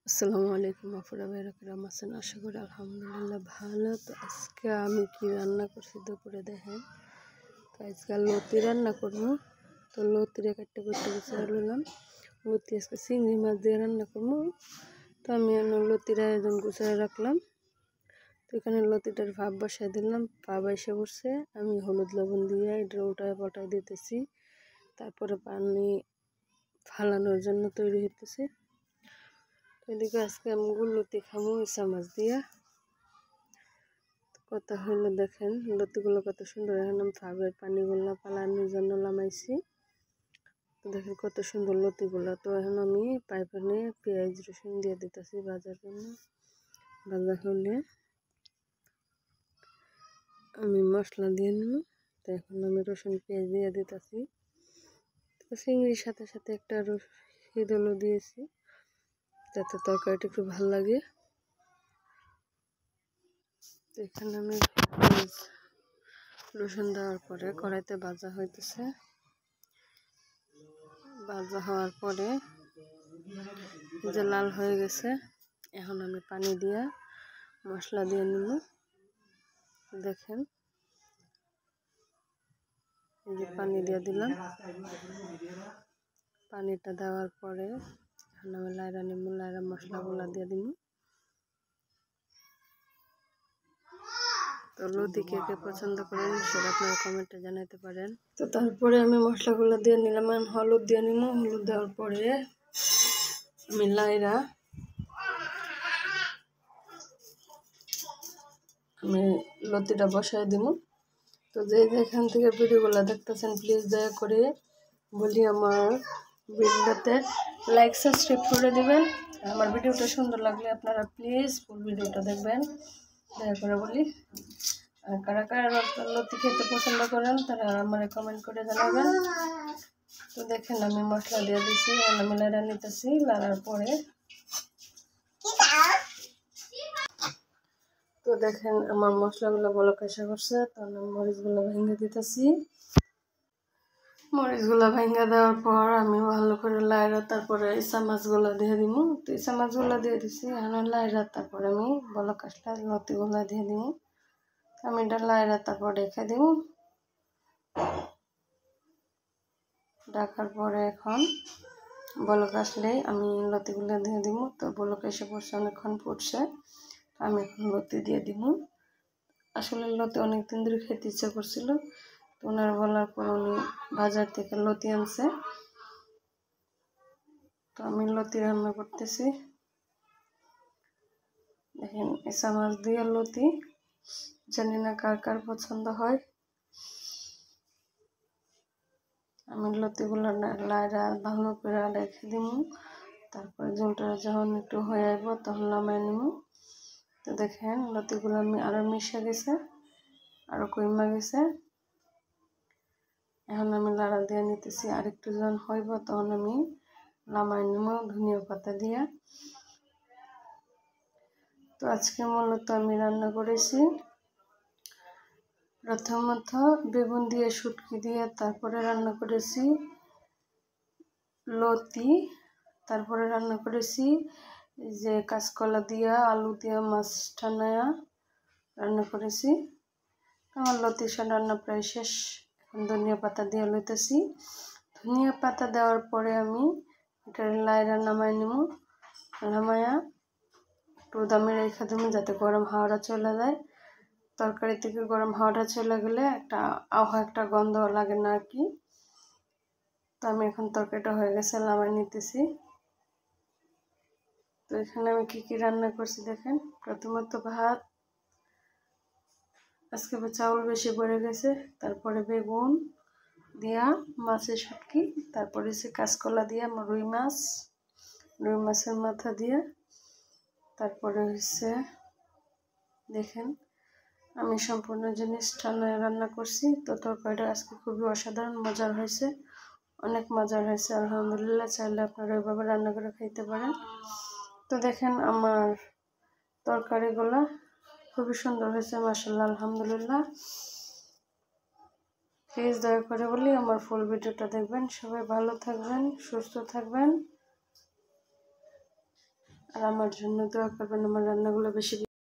আসসালামু আলাইকুম আপুরা ভাইরা কেমন আছেন? আশা করি আলহামদুলিল্লাহ ভালো। তো আজকে আমি কি রান্না করছি দুপুরে দেখেন। তো আজকে লতি রান্না করবো। তো লতিরে কাটতে করতে গুছিয়ে নিলাম। লতি আজকে চিংড়ি মাছ দিয়ে রান্না করবো। তো আমি লতির আয়োজন গুছিয়ে রাখলাম। তো এখানে লতিটার ভাপ বসাই দিলাম, ভাপ এসে পড়ছে। আমি হলুদ লবণ দিয়ে এটা উল্টায় পাল্টায় দিতেছি। তারপরে পানি ফালানোর জন্য তৈরি হইতেছে। এদিকে আজকে আমি লতি খাবো ইসা মাছ দিয়া। কত হইলো দেখেন, লতিগুলো কত সুন্দর। এখন আমি ভাবের পানিগুলো পালানোর জন্য নামাইছি। তো দেখেন কত সুন্দর লতিগুলো। তো এখন আমি পাইপানে পেঁয়াজ রসুন দিয়ে দিতেছি ভাজার জন্য। ভাজা হলে আমি মশলা দিয়ে নেব। তো এখন আমি রসুন পেঁয়াজ দিয়ে দিতেছি। তো চিংড়ির সাথে সাথে একটা হিদলও দিয়েছি যাতে তরকারিটা একটু ভালো লাগে। তো এখানে আমি রসুন দেওয়ার পরে কড়াইতে ভাজা হইতেছে। ভাজা হওয়ার পরে যে লাল হয়ে গেছে, এখন আমি পানি দিয়ে মশলা দিয়ে নিব। দেখেন এই যে পানি দিয়ে দিলাম। পানিটা দেওয়ার পরে এখন আমি লাইরা নিব, লাইরা মশলাগুলা দিয়ে দিব। তো লতি কে কে পছন্দ করেন সেটা আপনারা কমেন্টে জানাতে পারেন। তো তারপরে আমি মশলাগুলো দিয়ে নিলাম। হলুদ দিয়ে নিব। হলুদ দেওয়ার পরে আমি লাইরা আমি লতিটা বসাই দিব। তো যেখান থেকে ভিডিওগুলো দেখতেছেন প্লিজ দয়া করে বলি আমার ভিডিওতে লাইক সাবস্ক্রাইব করে দিবেন। আমার ভিডিওটা সুন্দর লাগলে আপনারা প্লিজ ফুল ভিডিওটা দেখবেন দয়া করে বলি। আর কারা কারা লতি খেতে পছন্দ করেন তারা আমার কমেন্ট করে জানাবেন। তো দেখেন আমি মশলা দিয়ে দিচ্ছি, আমি লাড়া নিতেছি। লাড়ার পরে তো দেখেন আমার মশলাগুলো বলক এসে করছে। তো আমি মরিচগুলো ভেঙে দিতেছি। মরিচগুলো ভেঙে দেওয়ার পর আমি ভালো করে লাইরা তারপরে ইসা মাছগুলো দিয়ে দিব। তো ইসা মাছগুলো দিয়ে দিছি। এখন লাইরা তারপরে আমি বলক আসলে লতিগুলো দিয়ে দিব। আমি এটা লাইরা তারপর রেখে দিব। ঢাকার পরে এখন বলক আসলেই আমি লতিগুলো দিয়ে দিব। তো বলক এসে পড়ছে, অনেকক্ষণ ফুটছে। আমি এখন লতি দিয়ে দিব। আসলে লতি অনেকদিন ধরে খেতে ইচ্ছা করছিল। তো ওনার বলার পর উনি বাজার থেকে লতি আনছে। তো আমি লতি রান্না করতেছি। দেখেন ইসা মাছ দিয়ে লতি, জানি না কার কার পছন্দ হয়। আমি লতিগুলো লাইরা ভালো করে রেখে দিব। তারপরে ঝোলটা যখন একটু হয়ে আসবো তখন নামাই নিব। তো দেখেন লতিগুলো আমি আরো মিশে গেছে, আরো কইমা গেছে। এখন আমি লাড়া দিয়ে নিতেছি। আরেকটু যখন হইব তখন আমি নামাই নিব ধনিয়া পাতা দিয়ে। তো আজকে মূলত আমি রান্না করেছি প্রথমত বেগুন দিয়ে শুটকি দিয়ে, তারপরে রান্না করেছি লতি, তারপরে রান্না করেছি যে কাঁচকলা দিয়া আলু দিয়া মাছটা নয়া রান্না করেছি। আমার লতি শাক রান্না প্রায় শেষ। এখন ধনিয়া পাতা দিয়ে লইতেছি। ধনিয়া পাতা দেওয়ার পরে আমি এটা লাইরা নামাই নিব। নামায়া একটু দামে রেখে দেবো যাতে গরম হাওয়াটা চলে যায়। তরকারি থেকে গরম হাওয়াটা চলে গেলে একটা গন্ধ লাগে না আর কি। তো আমি এখন তরকারিটা হয়ে গেছে, নামাই নিতেছি। তো এখানে আমি কি কি রান্না করছি দেখেন। প্রথমত ভাত, আজকে চাউল বেশি পড়ে গেছে। তারপরে বেগুন দিয়া মাছের শুটকি, তারপরে হচ্ছে কাঁচকলা দিয়া রুই মাছের মাথা দিয়ে, তারপরে হচ্ছে দেখেন আমি সম্পূর্ণ জিনিসটা রান্না করছি। তো তরকারিটা আজকে খুবই অসাধারণ মজার হয়েছে, অনেক মজার হয়েছে আলহামদুলিল্লাহ। চাইলে আপনারা ওইভাবে রান্না করে খাইতে পারেন। তো দেখেন আমার তরকারিগুলো খুবই সুন্দর হয়েছে মাশাআল্লাহ আলহামদুলিল্লাহ। প্লিজ দয়া করে বলি আমার ফুল ভিডিওটা দেখবেন। সবাই ভালো থাকবেন, সুস্থ থাকবেন। আর আমার জন্য দোয়া করবেন, আমার রান্নাগুলো বেশি